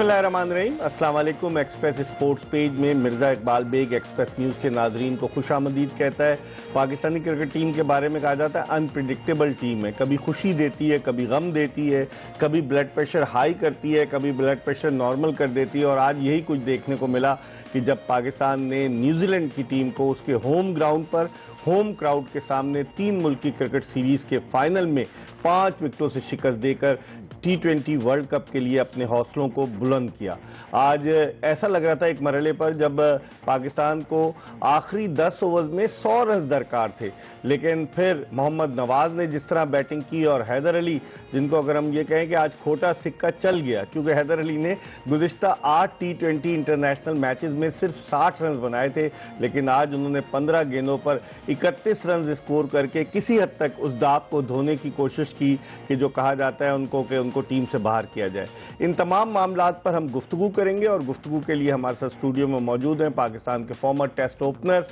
बिस्मिल्लाहिर्रहमानिर्रहीम। अस्सलाम वालेकुम। एक्सप्रेस स्पोर्ट्स पेज में मिर्ज़ा इकबाल बेग एक्सप्रेस न्यूज़ के नाजरीन को खुशामदीद कहता है। पाकिस्तानी क्रिकेट टीम के बारे में कहा जाता है अनप्रिडिक्टेबल टीम है, कभी खुशी देती है, कभी गम देती है, कभी ब्लड प्रेशर हाई करती है, कभी ब्लड प्रेशर नॉर्मल कर देती है। और आज यही कुछ देखने को मिला कि जब पाकिस्तान ने न्यूजीलैंड की टीम को उसके होम ग्राउंड पर होम क्राउड के सामने 3 मुल्की क्रिकेट सीरीज के फाइनल में 5 विकेटों से शिकस्त देकर T20 वर्ल्ड कप के लिए अपने हौसलों को बुलंद किया। आज ऐसा लग रहा था एक मरहले पर जब पाकिस्तान को आखिरी 10 ओवर में 100 रन दरकार थे, लेकिन फिर मोहम्मद नवाज ने जिस तरह बैटिंग की और हैदर अली, जिनको अगर हम ये कहें कि आज खोटा सिक्का चल गया, क्योंकि हैदर अली ने गुज़िश्ता 8 T20 इंटरनेशनल मैचेस में सिर्फ 60 रन बनाए थे, लेकिन आज उन्होंने 15 गेंदों पर 31 रन स्कोर करके किसी हद तक उस दाग को धोने की कोशिश की कि जो कहा जाता है उनको टीम से बाहर किया जाए। इन तमाम मामलात पर हम गुफ्तगू करेंगे और गुफ्तगू के लिए हमारे साथ स्टूडियो में मौजूद हैं पाकिस्तान के former test opener,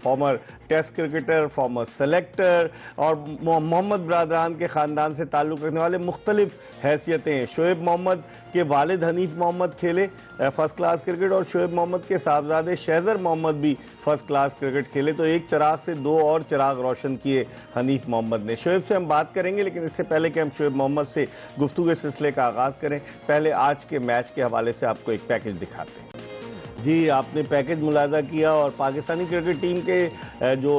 former test cricketer, former selector और मोहम्मद ब्रादरान के ख़ानदान से ताल्लुक़ रखने वाले मुख्तलिफ हैसियतें। शोएब मोहम्मद के वालिद हनीफ मोहम्मद खेले फर्स्ट क्लास क्रिकेट और शोएब मोहम्मद के साहबजादे शहजर मोहम्मद भी फर्स्ट क्लास क्रिकेट खेले, तो एक चिराग से 2 और चिराग रोशन किए हनीफ मोहम्मद ने। शोएब से हम बात करेंगे, लेकिन इससे पहले कि हम शोएब मोहम्मद से गुफ्तगू के सिलसिले का आगाज़ करें, पहले आज के मैच के हवाले से आपको एक पैकेज दिखाते हैं। जी, आपने पैकेज मुलाजा किया और पाकिस्तानी क्रिकेट टीम के जो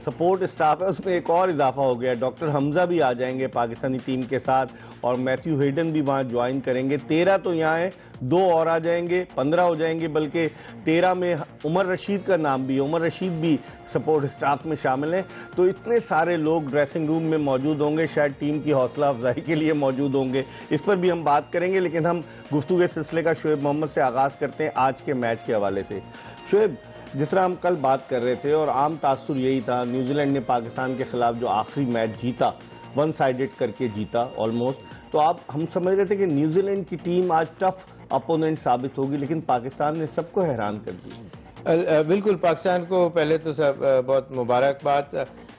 सपोर्ट स्टाफ है उसमें एक और इजाफा हो गया। डॉक्टर हमजा भी आ जाएंगे पाकिस्तानी टीम के साथ और मैथ्यू हेडन भी वहाँ ज्वाइन करेंगे। 13 तो यहाँ है, 2 और आ जाएंगे, 15 हो जाएंगे, बल्कि 13 में उमर रशीद का नाम भी, उमर रशीद भी सपोर्ट स्टाफ में शामिल हैं। तो इतने सारे लोग ड्रेसिंग रूम में मौजूद होंगे, शायद टीम की हौसला अफजाई के लिए मौजूद होंगे, इस पर भी हम बात करेंगे। लेकिन हम गुफ्तगू के सिलसिले का शोएब मोहम्मद से आगाज़ करते हैं आज के मैच के हवाले से। शोएब, जिस तरह हम कल बात कर रहे थे और आम तासुर यही था, न्यूजीलैंड ने पाकिस्तान के खिलाफ जो आखिरी मैच जीता, 1 साइडेड करके जीता ऑलमोस्ट, तो हम समझ रहे थे कि न्यूजीलैंड की टीम आज टफ अपोनेंट साबित होगी, लेकिन पाकिस्तान ने सबको हैरान कर दिया। बिल्कुल, पाकिस्तान को पहले तो सब बहुत मुबारकबाद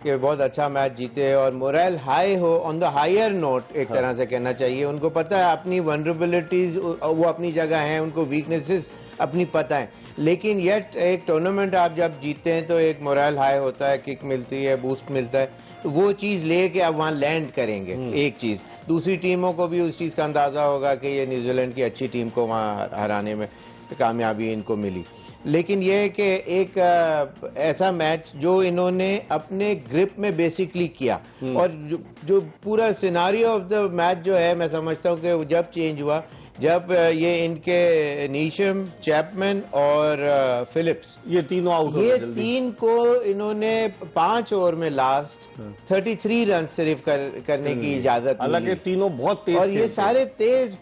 कि बहुत अच्छा मैच जीते और मोरल हाई हो, ऑन द हायर नोट एक तरह से कहना चाहिए। उनको पता है अपनी वनरेबिलिटीज, वो अपनी जगह हैं, उनको वीकनेसेस अपनी पता है, लेकिन येट एक टूर्नामेंट आप जब जीतते हैं तो एक मोरल हाई होता है, किक मिलती है, बूस्ट मिलता है, तो वो चीज़ लेके अब वहाँ लैंड करेंगे। एक चीज़, दूसरी टीमों को भी उस चीज़ का अंदाज़ा होगा कि ये न्यूजीलैंड की अच्छी टीम को वहाँ हराने में कामयाबी इनको मिली। लेकिन यह है कि एक ऐसा मैच जो इन्होंने अपने ग्रिप में बेसिकली किया और जो पूरा सिनारियो ऑफ द मैच जो है, मैं समझता हूँ कि जब चेंज हुआ, जब ये इनके नीशम, चैपमैन और फिलिप्स, ये तीनों आउट हो गए, ये 3 को इन्होंने 5 ओवर में लास्ट 33 रन सिर्फ करने की इजाजत, हालांकि तीनों बहुत तेज और ये सारे तेज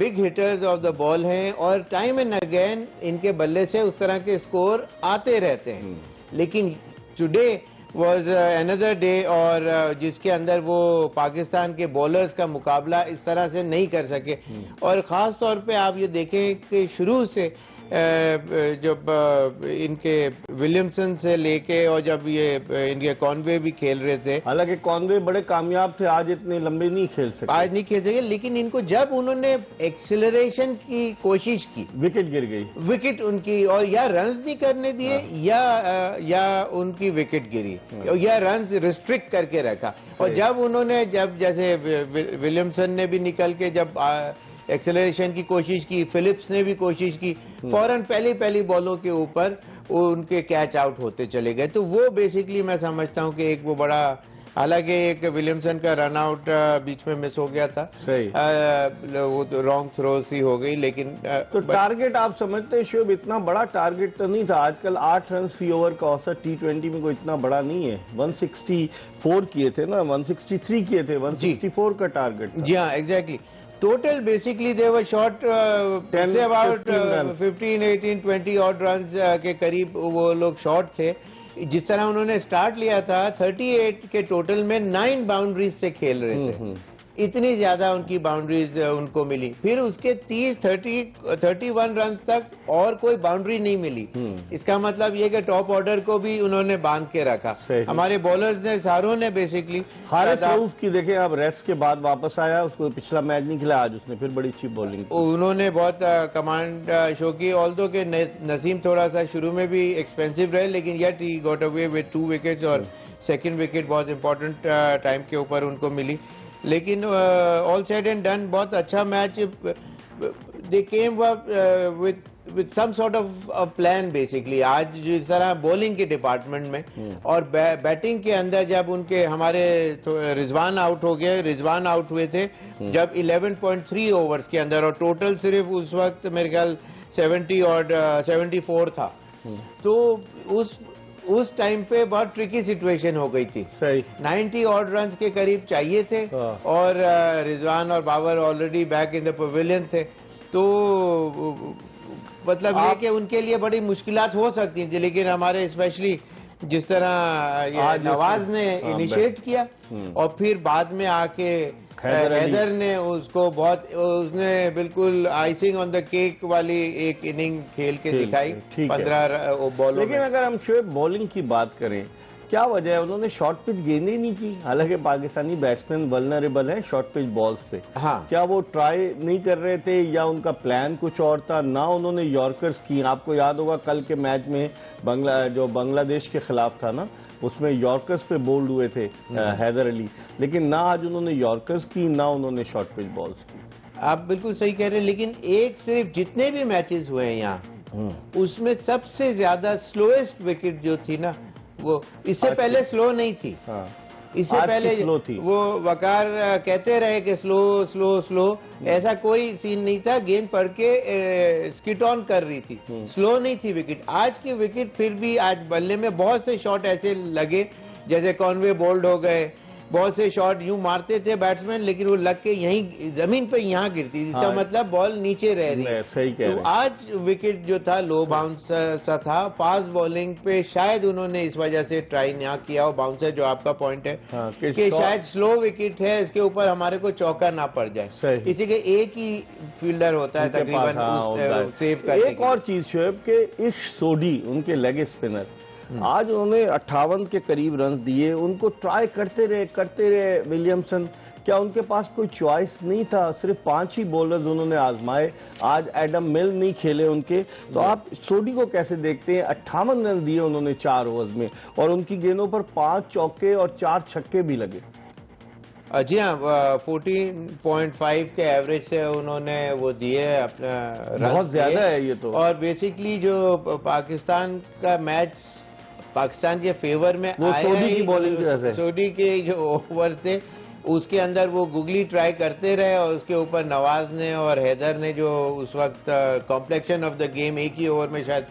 big hitters of the ball हैं और टाइम एंड अगेन इनके बल्ले से उस तरह के स्कोर आते रहते हैं। लेकिन टुडे वॉज अनदर डे, और जिसके अंदर वो पाकिस्तान के बॉलर्स का मुकाबला इस तरह से नहीं कर सके। और ख़ास तौर पे आप ये देखें कि शुरू से जब इनके विलियमसन से लेके और जब ये इनके कॉनवे भी खेल रहे थे, हालांकि कॉनवे बड़े कामयाब थे, आज इतने लंबे नहीं खेल सके, आज नहीं खेल सके, लेकिन इनको जब उन्होंने एक्सिलरेशन की कोशिश की, विकेट गिर गई, विकेट उनकी, और या रन नहीं करने दिए या उनकी विकेट गिरी या रन रिस्ट्रिक्ट करके रखा। और जब उन्होंने जैसे विलियमसन ने भी निकल के जब एक्सेलरेशन की कोशिश की, फिलिप्स ने भी कोशिश की, फौरन पहली बॉलों के ऊपर उनके कैच आउट होते चले गए। तो वो बेसिकली मैं समझता हूँ कि एक वो बड़ा, हालांकि एक विलियमसन का रन आउट बीच में मिस हो गया था, सही वो तो रॉन्ग थ्रो सी हो गई, लेकिन तो टारगेट आप समझते हैं शोएब, इतना बड़ा टारगेट तो नहीं था। आजकल 8 रन फी ओवर का औसत T20 में कोई इतना बड़ा नहीं है। 164 किए थे ना, 163 किए थे, 164 का टारगेट। जी हाँ, exactly. Total basically they were shot about 15, 18, 20 odd run के करीब वो लोग शॉट थे। जिस तरह उन्होंने स्टार्ट लिया था 38 के टोटल में 9 बाउंड्रीज से खेल रहे थे, इतनी ज्यादा उनकी बाउंड्रीज उनको मिली। फिर उसके 31 रन तक और कोई बाउंड्री नहीं मिली। इसका मतलब ये कि टॉप ऑर्डर को भी उन्होंने बांध के रखा। हमारे बॉलर्स ने, सारों ने बेसिकली हारिस रऊफ की देखें, अब रेस्ट के बाद वापस आया, उसको पिछला मैच नहीं खेला, आज उसने फिर बड़ी अच्छी बॉलिंग की। उन्होंने बहुत कमांड शो की। ऑल्दो के नसीम थोड़ा सा शुरू में भी एक्सपेंसिव रहे, लेकिन yet he got away with 2 wickets और सेकंड विकेट बहुत इंपॉर्टेंट टाइम के ऊपर उनको मिली। लेकिन ऑल सेड एंड डन बहुत अच्छा मैच। They came with some sort of plan basically. आज जिस तरह बॉलिंग के डिपार्टमेंट में और बैटिंग के अंदर जब उनके हमारे रिजवान आउट हो गए, रिजवान आउट हुए थे जब 11.3 ओवर्स के अंदर, और टोटल सिर्फ उस वक्त मेरे ख्याल 70 और 74 था। तो उस टाइम पे बहुत ट्रिकी सिचुएशन हो गई थी। सही 90 ऑड रन के करीब चाहिए थे और रिजवान और Babar already back in the pavilion थे। तो मतलब ये कि उनके लिए बड़ी मुश्किलात हो सकती थी, लेकिन हमारे स्पेशली जिस तरह नवाज ने इनिशिएट किया और फिर बाद में आके हैदर ने उसको बहुत, उसने बिल्कुल आइसिंग ऑन द केक वाली एक इनिंग खेल के दिखाई 15 बॉलों। लेकिन अगर हम शोएब बॉलिंग की बात करें, क्या वजह है उन्होंने शॉर्ट पिच गेंद ही नहीं की? हालांकि पाकिस्तानी बैट्समैन वल्नरेबल है शॉर्ट पिच बॉल्स पे। हाँ, क्या वो ट्राई नहीं कर रहे थे या उनका प्लान कुछ और था? ना उन्होंने यॉर्कर्स की, आपको याद होगा कल के मैच में जो बांग्लादेश के खिलाफ था ना, उसमें यॉर्कर्स पे बोल्ड हुए थे हैदर अली, लेकिन ना आज उन्होंने यॉर्कर्स की ना उन्होंने शॉर्ट पिच बॉल्स की। आप बिल्कुल सही कह रहे हैं, लेकिन एक सिर्फ जितने भी मैचेस हुए हैं यहाँ उसमें सबसे ज्यादा स्लोएस्ट विकेट जो थी ना, वो इससे पहले स्लो नहीं थी। हाँ। इससे पहले स्लो थी। वो वकार कहते रहे कि स्लो स्लो स्लो, ऐसा कोई सीन नहीं था। गेंद पड़ के स्किट ऑन कर रही थी, स्लो नहीं थी विकेट। आज की विकेट फिर भी आज बल्ले में बहुत से शॉट ऐसे लगे जैसे कॉनवे बोल्ड हो गए, बहुत से शॉट यूं मारते थे बैट्समैन, लेकिन वो लग के यहीं जमीन पे यहाँ गिरती थी। इसका मतलब बॉल नीचे रह रही है। सही कह रहे हैं। तो आज विकेट जो था लो बाउंस सा था। फास्ट बॉलिंग पे शायद उन्होंने इस वजह से ट्राई ना किया हो। बाउंसर जो आपका पॉइंट है कि शायद स्लो विकेट है, इसके ऊपर हमारे को चौका ना पड़ जाए। इसी के एक ही फील्डर होता है तकरीबन सेव करने। एक और चीज शोएब के इश सोडी उनके लेग स्पिनर, आज उन्होंने 58 के करीब रन दिए। उनको ट्राई करते रहे विलियमसन। क्या उनके पास कोई चॉइस नहीं था? सिर्फ 5 ही बॉलर्स उन्होंने आजमाए। आज एडम मिल नहीं खेले उनके, तो आप सोडी को कैसे देखते हैं? 58 रन दिए उन्होंने 4 ओवर्स में और उनकी गेंदों पर 5 चौके और 4 छक्के भी लगे। जी हाँ, 14.5 के एवरेज से उन्होंने वो दिए अपना, बहुत ज्यादा है ये तो। और बेसिकली जो पाकिस्तान का मैच पाकिस्तान के फेवर में वो सोडी की बॉलिंग की वजह से, सोडी के जो ओवर थे उसके अंदर वो गुगली ट्राई करते रहे और उसके ऊपर नवाज ने और हैदर ने जो उस वक्त कॉम्प्लेक्शन ऑफ द गेम एक ही ओवर में शायद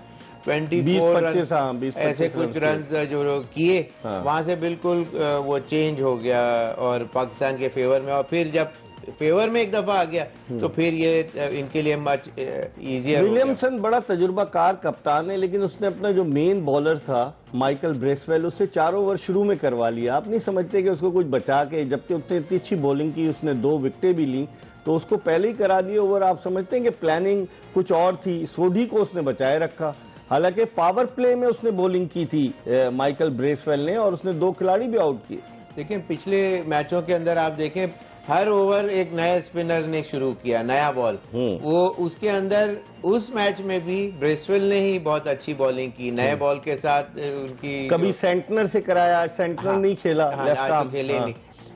24 रन ऐसे कुछ रन जो किए, वहां से बिल्कुल वो चेंज हो गया और पाकिस्तान के फेवर में। और फिर जब फेवर में एक दफा आ गया तो फिर ये इनके लिए मच इजियर। विलियमसन बड़ा तजुर्बाकार कप्तान है, लेकिन उसने अपना जो मेन बॉलर था माइकल ब्रेसवेल, उससे 4 ओवर शुरू में करवा लिया। आप नहीं समझते कि उसको कुछ बचा के, जबकि उसने इतनी अच्छी बॉलिंग की, उसने 2 विकेटें भी ली, तो उसको पहले ही करा दिए ओवर। आप समझते हैं कि प्लानिंग कुछ और थी? सोडी को उसने बचाए रखा। हालांकि पावर प्ले में उसने बॉलिंग की थी माइकल ब्रेसवेल ने, और उसने 2 खिलाड़ी भी आउट किए। देखिए पिछले मैचों के अंदर आप देखें हर ओवर एक नए स्पिनर ने शुरू किया, नया बॉल। वो उसके अंदर उस मैच में भी ब्रेसवेल ने ही बहुत अच्छी बॉलिंग की नए बॉल के साथ। उनकी कभी सेंटनर से कराया, सेंटनर नहीं खेला, लेफ्ट आर्म खेले नहीं,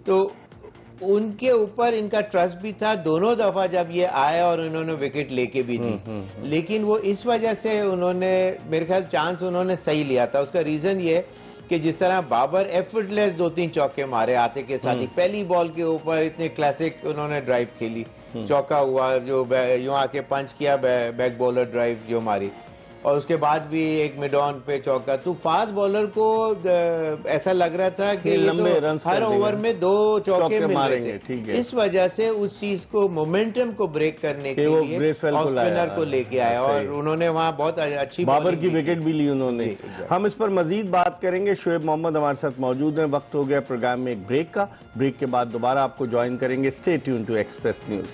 तो उनके ऊपर इनका ट्रस्ट भी था। दोनों दफा जब ये आए और उन्होंने विकेट लेके भी दी, लेकिन वो इस वजह से उन्होंने मेरे ख्याल चांस उन्होंने सही लिया था। उसका रीजन ये कि जिस तरह बाबर एफर्टलेस 2-3 चौके मारे आते के साथ ही, पहली बॉल के ऊपर इतने क्लासिक उन्होंने ड्राइव खेली, चौका हुआ, जो यूं आके पंच किया, बैक बॉलर ड्राइव जो मारी, और उसके बाद भी एक मिड ऑन पे चौका। तो फास्ट बॉलर को ऐसा लग रहा था कि लंबे तो रन हर ओवर में 2 चौके मारेंगे, ठीक है। इस वजह से उस चीज को मोमेंटम को ब्रेक करने के लिए ऑफ स्पिनर को लेके आया और उन्होंने वहां बहुत अच्छी बाबर की विकेट भी ली उन्होंने। हम इस पर मजीद बात करेंगे। शोएब मोहम्मद हमारे साथ मौजूद हैं। वक्त हो गया प्रोग्राम में एक ब्रेक का। ब्रेक के बाद दोबारा आपको ज्वाइन करेंगे। Stay tuned to Express news.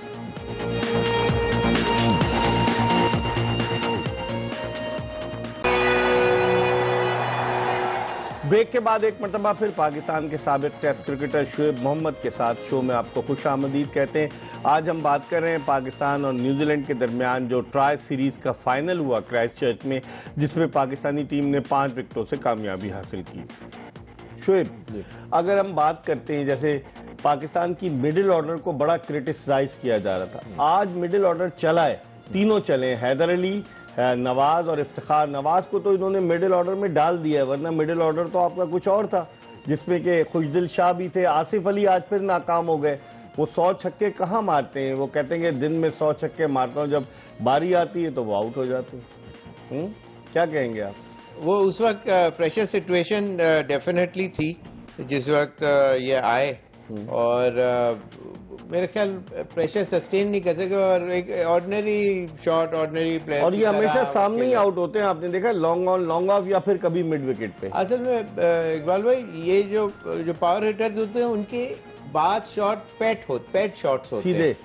Break के बाद एक मरतबा फिर पाकिस्तान के साबिक टेस्ट क्रिकेटर शोएब मोहम्मद के साथ शो में आपको खुशामदीद कहते हैं। आज हम बात कर रहे हैं पाकिस्तान और न्यूजीलैंड के दरमियान जो ट्राई सीरीज का फाइनल हुआ क्राइस्टचर्च में, जिसमें पाकिस्तानी टीम ने 5 विकेटों से कामयाबी हासिल की। शोएब, अगर हम बात करते हैं, जैसे पाकिस्तान की मिडिल ऑर्डर को बड़ा क्रिटिसाइज किया जा रहा था, आज मिडिल ऑर्डर चला है, तीनों चले, हैदर अली, नवाज और इफ्तिखार। नवाज को तो इन्होंने मिडिल ऑर्डर में डाल दिया है, वरना मिडिल ऑर्डर तो आपका कुछ और था, जिसमें कि खुशदिल शाह भी थे। आसिफ अली आज फिर नाकाम हो गए। वो 100 छक्के कहाँ मारते हैं? वो कहते हैं कि दिन में 100 छक्के मारता हूँ, जब बारी आती है तो वो आउट हो जाते हैं। क्या कहेंगे आप? वो उस वक्त प्रेशर सिचुएशन डेफिनेटली थी जिस वक्त ये आए, और मेरे ख्याल प्रेशर सस्टेन नहीं कर सके और एक ऑर्डिनरी शॉट, ऑर्डिनरी प्लेयर, और ये हमेशा सामने ही आउट होते हैं। आपने देखा लॉन्ग ऑन, लॉन्ग ऑफ या फिर कभी मिड विकेट पे। असल में इकबाल भाई, ये जो पावर हिटर्स होते हैं उनके बाद शॉट पैट शॉट्स होते हैं सीधे,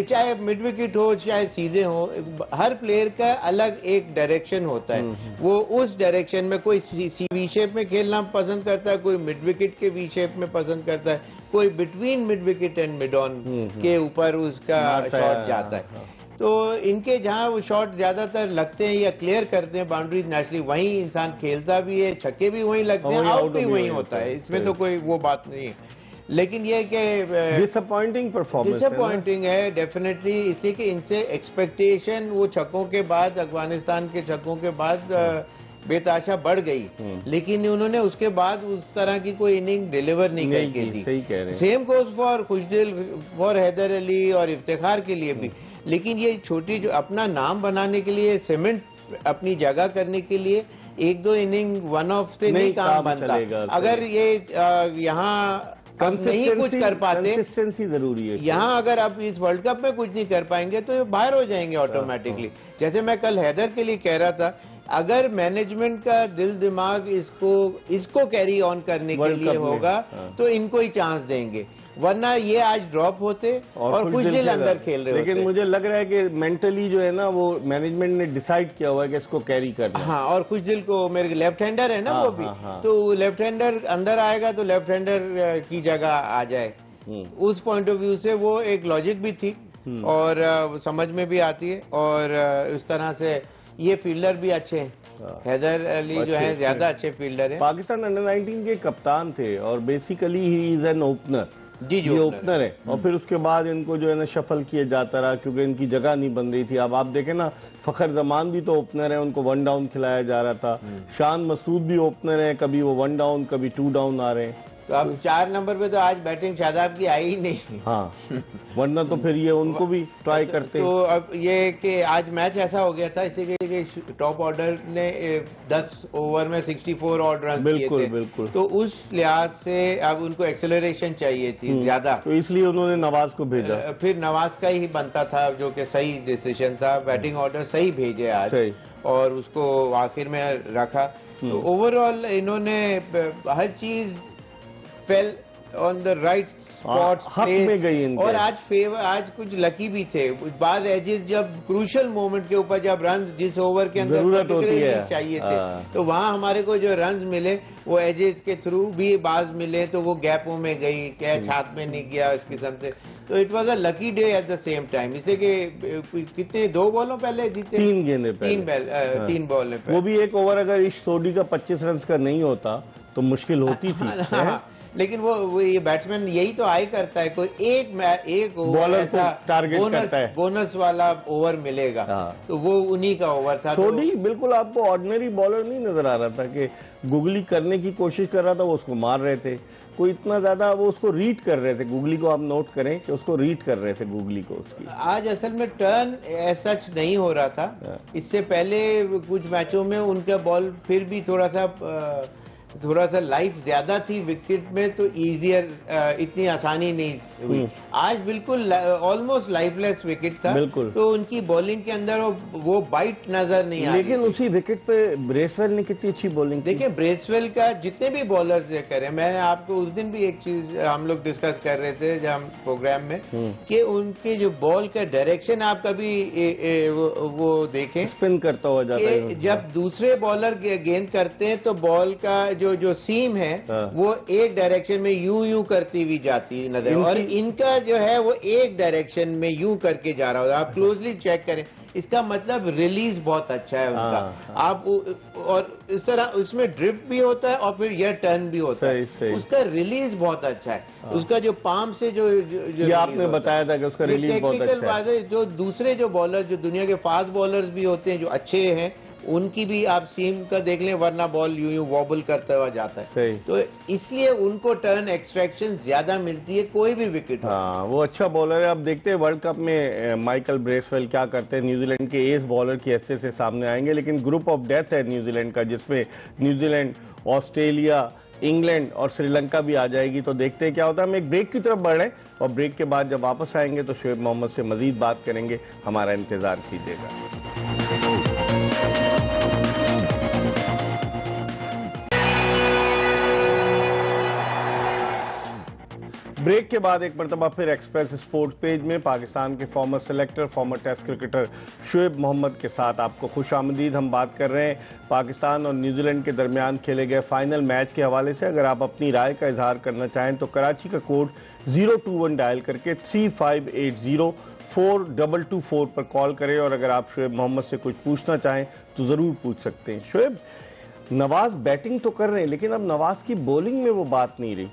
चाहे मिड विकेट हो चाहे सीधे हो। हर प्लेयर का अलग एक डायरेक्शन होता है। वो उस डायरेक्शन में कोई वी शेप में खेलना पसंद करता है, कोई मिड विकेट के वी शेप में पसंद करता है, कोई between mid wicket and mid on के ऊपर उसका शॉट जाता है। तो इनके जहां वो शॉट ज्यादातर लगते हैं या क्लियर करते हैं बाउंड्रीज नेचुरली, वहीं इंसान खेलता भी है, छक्के भी वहीं लगते हैं, आउट भी वहीं होता है। इसमें तो कोई वो बात नहीं है। लेकिन ये कि डिसअपॉइंटिंग परफॉर्मेंस, डिसअपॉइंटिंग है डेफिनेटली, इसलिए कि इनसे एक्सपेक्टेशन वो छक्कों के बाद, अफगानिस्तान के छक्कों के बाद बेताशा बढ़ गई, लेकिन उन्होंने उसके बाद उस तरह की कोई इनिंग डिलीवर नहीं करके दी। सही कह रहे हैं। Same goes for Khushdil, for Haider Ali और इफ्तिखार के लिए भी। लेकिन ये छोटी जो अपना नाम बनाने के लिए, सीमेंट अपनी जगह करने के लिए 1-2 इनिंग वन ऑफ से नहीं काम बनता। अगर ये यहाँ नहीं कुछ कर पाते, कंसिस्टेंसी जरूरी है यहाँ अगर आप इस वर्ल्ड कप में कुछ नहीं कर पाएंगे तो ये बाहर हो जाएंगे ऑटोमेटिकली। जैसे मैं कल हैदर के लिए कह रहा था, अगर मैनेजमेंट का दिल दिमाग इसको कैरी ऑन करने के लिए होगा तो इनको ही चांस देंगे, वरना ये आज ड्रॉप होते और कुछ दिल अंदर खेल रहे होते। लेकिन मुझे लग रहा है कि मेंटली जो है ना, वो मैनेजमेंट ने डिसाइड किया हुआ है कि इसको कैरी करना। हाँ, और कुछ दिल को, मेरे लेफ्ट हैंडर है ना वो भी, तो लेफ्ट हैंडर अंदर आएगा तो लेफ्ट हैंडर की जगह आ जाए। उस पॉइंट ऑफ व्यू से वो एक लॉजिक भी थी और समझ में भी आती है। और इस तरह से ये फील्डर भी अच्छे हैं, हैदर अली जो है ज्यादा अच्छे फील्डर हैं। पाकिस्तान अंडर-19 के कप्तान थे और basically he is an opener. जी, ये ओपनर है। और फिर उसके बाद इनको जो है ना शफल किया जाता रहा, क्योंकि इनकी जगह नहीं बन रही थी। अब आप देखें ना, फखर जमान भी तो ओपनर है, उनको 1 डाउन खिलाया जा रहा था। शान मसूद भी ओपनर है, कभी वो 1 डाउन कभी 2 डाउन आ रहे हैं। तो अब 4 नंबर पे तो आज बैटिंग शादाब की आई ही नहीं। हाँ, वरना तो फिर ये उनको भी ट्राई करते। तो अब ये कि आज मैच ऐसा हो गया था इसलिए कि टॉप ऑर्डर ने 10 ओवर में 64 ऑड रन किए थे। बिल्कुल। तो उस लिहाज से अब उनको एक्सेलरेशन चाहिए थी ज्यादा, तो इसलिए उन्होंने नवाज को भेजा। फिर नवाज का ही बनता था, जो कि सही डिसीजन था। बैटिंग ऑर्डर सही भेजे आज और उसको आखिर में रखा। तो ओवरऑल इन्होंने हर चीज fell on the right spot में गई। और आज कुछ लकी भी थे। बाद एजेस जब क्रूशल मोमेंट के ऊपर, जब रन जिस ओवर के अंदर जरूरत होती है चाहिए थे, तो वहां हमारे को जो रन मिले वो एजेस के थ्रू भी बाज मिले, तो वो गैपों में गई, कैच हाथ में नहीं गया इस किस्म से। तो it was a lucky day at the same time, इसलिए कि कितने 2 बॉलों पहले जीते, 3 गेंदे पे, 3 बॉल पे। वो भी एक ओवर अगर इस सोडी का 25 रन का नहीं होता तो मुश्किल होती थी। लेकिन वो ये बैट्समैन यही तो आए करता है, कोई एक बॉलर को टारगेट करता है, बोनस वाला ओवर मिलेगा। तो वो उन्हीं का ओवर था। सोडी बिल्कुल आपको ऑर्डिनरी बॉलर नहीं नजर आ रहा था कि गुगली करने की कोशिश कर रहा था, वो उसको मार रहे थे। वो इतना ज्यादा वो उसको रीड कर रहे थे, गूगली को आप नोट करें कि उसको रीड कर रहे थे गूगली को उसकी। आज असल में टर्न सच नहीं हो रहा था। इससे पहले कुछ मैचों में उनका बॉल फिर भी थोड़ा सा लाइफ ज्यादा थी विकेट में, तो इजियर इतनी आसानी नहीं हुई। आज बिल्कुल ऑलमोस्ट लाइफलेस विकेट था, बिल्कुल। तो उनकी बॉलिंग के अंदर वो बाइट नजर नहीं आ रही। लेकिन उसी विकेट पे ब्रेसवेल ने कितनी अच्छी बॉलिंग की। देखिए ब्रेसवेल का जितने भी बॉलर्स ये करें, मैं आपको उस दिन भी एक चीज हम लोग डिस्कस कर रहे थे जब हम प्रोग्राम में, कि उनके जो बॉल का डायरेक्शन आप कभी वो देखें, स्पिन करता हुआ जाता है। जब दूसरे बॉलर गेंद करते हैं तो बॉल का जो सीम है वो एक डायरेक्शन में यूं करती हुई जाती नजर, और इनका जो है वो एक डायरेक्शन में यूं करके जा रहा होता है। आप क्लोजली चेक करें, इसका मतलब रिलीज बहुत अच्छा है उनका। आप और इस तरह उसमें ड्रिफ्ट भी होता है और फिर यह टर्न भी होता है। उसका रिलीज बहुत अच्छा है। उसका जो पाम से जो ये आपने बताया था कि उसका रिलीज बहुत अच्छा है। जो दूसरे जो बॉलर, जो दुनिया के फास्ट बॉलर्स भी होते हैं जो अच्छे हैं, उनकी भी आप सीम का देख लें, वरना बॉल यूं वॉबल करता हुआ जाता है। तो इसलिए उनको टर्न एक्सट्रैक्शन ज्यादा मिलती है कोई भी विकेट। हाँ, वो अच्छा बॉलर है। अब देखते हैं वर्ल्ड कप में माइकल ब्रेसवेल क्या करते हैं। न्यूजीलैंड के एस बॉलर की हैसियत से सामने आएंगे, लेकिन ग्रुप ऑफ डेथ है न्यूजीलैंड का, जिसमें न्यूजीलैंड, ऑस्ट्रेलिया, इंग्लैंड और श्रीलंका भी आ जाएगी। तो देखते हैं क्या होता है। हम एक ब्रेक की तरफ बढ़ रहे हैं और ब्रेक के बाद जब वापस आएंगे तो शोएब मोहम्मद से मजीद बात करेंगे। हमारा इंतजार कीजिएगा। ब्रेक के बाद एक मरतबा फिर एक्सप्रेस स्पोर्ट्स पेज में पाकिस्तान के former selector, former test cricketer Shoaib Mohammad के साथ आपको खुशामदीद। हम बात कर रहे हैं पाकिस्तान और न्यूजीलैंड के दरमियान खेले गए फाइनल मैच के हवाले से। अगर आप अपनी राय का इजहार करना चाहें तो कराची का कोड 021 डायल करके 3580-4224 पर कॉल करें, और अगर आप शोएब मोहम्मद से कुछ पूछना चाहें तो जरूर पूछ सकते हैं। शोएब, नवाज बैटिंग तो कर रहे हैं, लेकिन अब नवाज की बॉलिंग में वो बात नहीं रही।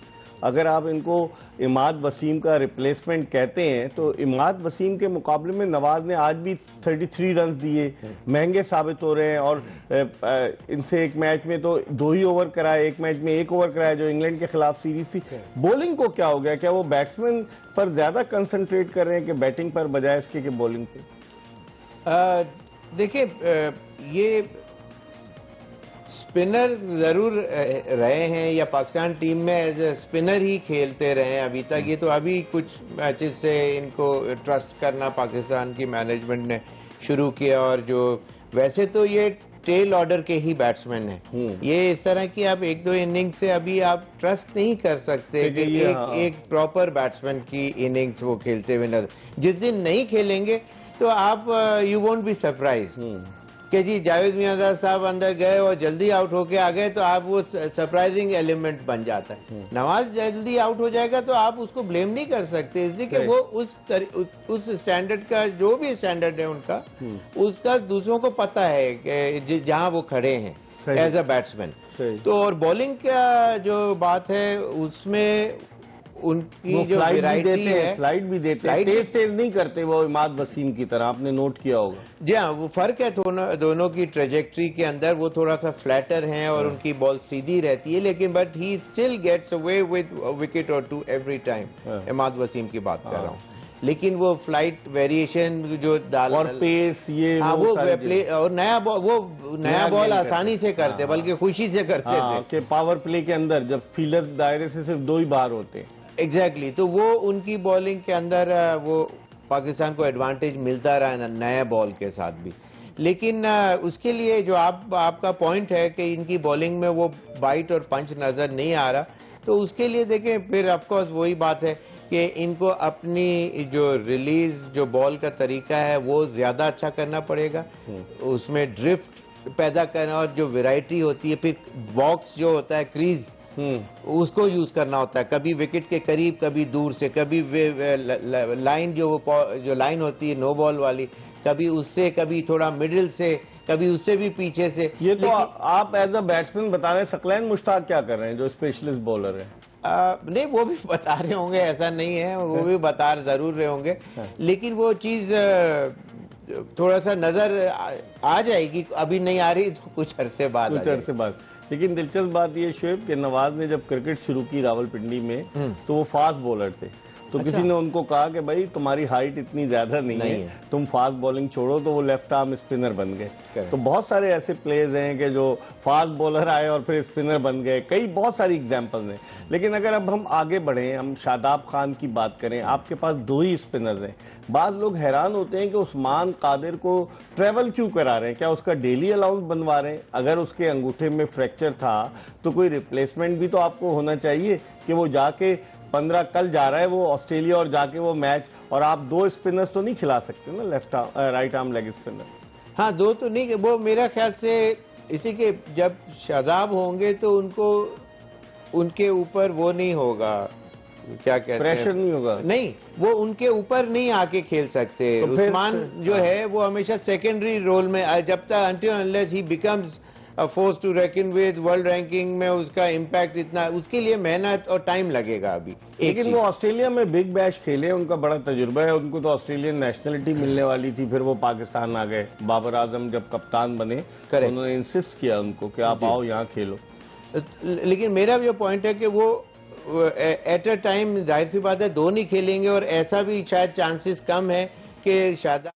अगर आप इनको इमाद वसीम का रिप्लेसमेंट कहते हैं तो इमाद वसीम के मुकाबले में नवाज ने आज भी 33 रन दिए, महंगे साबित हो रहे हैं। और इनसे एक मैच में तो 2 ही ओवर कराए, एक मैच में 1 ओवर कराया जो इंग्लैंड के खिलाफ सीरीज थी। बॉलिंग को क्या हो गया? क्या वो बैट्समैन पर ज्यादा कंसंट्रेट कर रहे हैं कि बैटिंग पर, बजाय इसके कि बॉलिंग पे? देखिए ये स्पिनर जरूर रहे हैं, या पाकिस्तान टीम में एज ए स्पिनर ही खेलते रहे हैं अभी तक। ये तो अभी कुछ मैचेस से इनको ट्रस्ट करना पाकिस्तान की मैनेजमेंट ने शुरू किया, और जो वैसे तो ये टेल ऑर्डर के ही बैट्समैन हैं। ये इस तरह की आप 1-2 इनिंग से अभी आप ट्रस्ट नहीं कर सकते कि एक प्रॉपर बैट्समैन की इनिंग्स वो खेलते हुए नजर। जिस दिन नहीं खेलेंगे तो आप यू वोंट बी सरप्राइज कि जी जावेद मियांदाद साहब अंदर गए और जल्दी आउट होके आ गए, तो आप वो सरप्राइजिंग एलिमेंट बन जाता है। नवाज जल्दी आउट हो जाएगा तो आप उसको ब्लेम नहीं कर सकते, इसलिए कि वो उस स्टैंडर्ड का, जो भी स्टैंडर्ड है उनका, उसका दूसरों को पता है कि जहां वो खड़े हैं एज अ बैट्समैन। तो और बॉलिंग का जो बात है उसमें उनकी जो वैरायटी है, स्लाइड भी देते हैं, तेज नहीं करते वो इमाद वसीम की तरह, आपने नोट किया होगा। जी हाँ, वो फर्क है दोनों की ट्रेजेक्ट्री के अंदर। वो थोड़ा सा फ्लैटर हैं और उनकी बॉल सीधी रहती है, लेकिन but he still gets away with wicket और 2 एवरी टाइम। इमाद वसीम की बात कर रहा हूँ, लेकिन वो फ्लाइट वेरिएशन जो और पेस, ये वो प्ले और नया बॉल आसानी से करते, बल्कि खुशी से करते थे कि पावर प्ले के अंदर जब फील्डर दायरे से सिर्फ 2 ही बार होते हैं। एग्जैक्टली तो वो उनकी बॉलिंग के अंदर वो पाकिस्तान को एडवांटेज मिलता रहा है नए बॉल के साथ भी। लेकिन उसके लिए जो आपका पॉइंट है कि इनकी बॉलिंग में वो बाइट और पंच नजर नहीं आ रहा, तो उसके लिए देखें फिर ऑफकोर्स वही बात है कि इनको अपनी जो रिलीज, जो बॉल का तरीका है वो ज्यादा अच्छा करना पड़ेगा। उसमें ड्रिफ्ट पैदा करना, और जो वैरायटी होती है, फिर बॉक्स जो होता है, क्रीज, उसको यूज करना होता है, कभी विकेट के करीब, कभी दूर से, कभी लाइन जो लाइन होती है नो बॉल वाली, कभी उससे, कभी थोड़ा मिडिल से, कभी उससे भी पीछे से। ये तो आप एज अ बैट्समैन बता रहे हैं, सकलैन मुश्ताक क्या कर रहे हैं जो स्पेशलिस्ट बॉलर है? नहीं, वो भी बता रहे होंगे, ऐसा नहीं है, वो भी बता जरूर रहे होंगे। लेकिन वो चीज थोड़ा सा नजर आ जाएगी, अभी नहीं आ रही तो कुछ अरसे बाद आ कुछ अरसे बाद। लेकिन दिलचस्प बात ये शोएब कि नवाज ने जब क्रिकेट शुरू की रावलपिंडी में तो वो फास्ट बॉलर थे। तो अच्छा। किसी ने उनको कहा कि भाई तुम्हारी हाइट इतनी ज्यादा नहीं है, तुम फास्ट बॉलिंग छोड़ो, तो वो लेफ्ट आर्म स्पिनर बन गए। तो बहुत सारे ऐसे प्लेयर्स हैं कि जो फास्ट बॉलर आए और फिर स्पिनर बन गए, कई बहुत सारी एग्जांपल्स हैं। लेकिन अगर अब हम आगे बढ़ें, हम शादाब खान की बात करें, आपके पास 2 ही स्पिनर्स हैं। बाद लोग हैरान होते हैं कि उस्मान कादिर को ट्रेवल क्यों करा रहे हैं, क्या उसका डेली अलाउंस बनवा रहे हैं? अगर उसके अंगूठे में फ्रैक्चर था तो कोई रिप्लेसमेंट भी तो आपको होना चाहिए कि वो जाके 15 कल जा रहा है वो ऑस्ट्रेलिया और जाके वो मैच, और आप 2 स्पिनर्स तो नहीं खिला सकते ना, left arm right arm leg spinner. हाँ, 2 तो नहीं, वो मेरा ख्याल से इसी के जब शादाब होंगे तो उनको उनके ऊपर वो नहीं होगा, क्या कहते हैं, प्रेशर नहीं होगा। नहीं, वो उनके ऊपर नहीं आके खेल सकते। तो उस्मान जो है वो हमेशा सेकेंडरी रोल में, जब तक until unless he becomes forced to reckon with, world ranking में उसका इम्पैक्ट इतना, उसके लिए मेहनत और टाइम लगेगा अभी। लेकिन वो ऑस्ट्रेलिया में बिग बैश खेले, उनका बड़ा तजुर्बा है, उनको तो ऑस्ट्रेलियन नेशनलिटी मिलने वाली थी, फिर वो पाकिस्तान आ गए। बाबर आजम जब कप्तान बने तो उन्होंने इंसिस्ट किया उनको कि आप आओ यहाँ खेलो। लेकिन मेरा जो पॉइंट है कि वो एट अ टाइम, जाहिर सी बात है 2 नहीं खेलेंगे, और ऐसा भी शायद चांसेस कम है कि शायद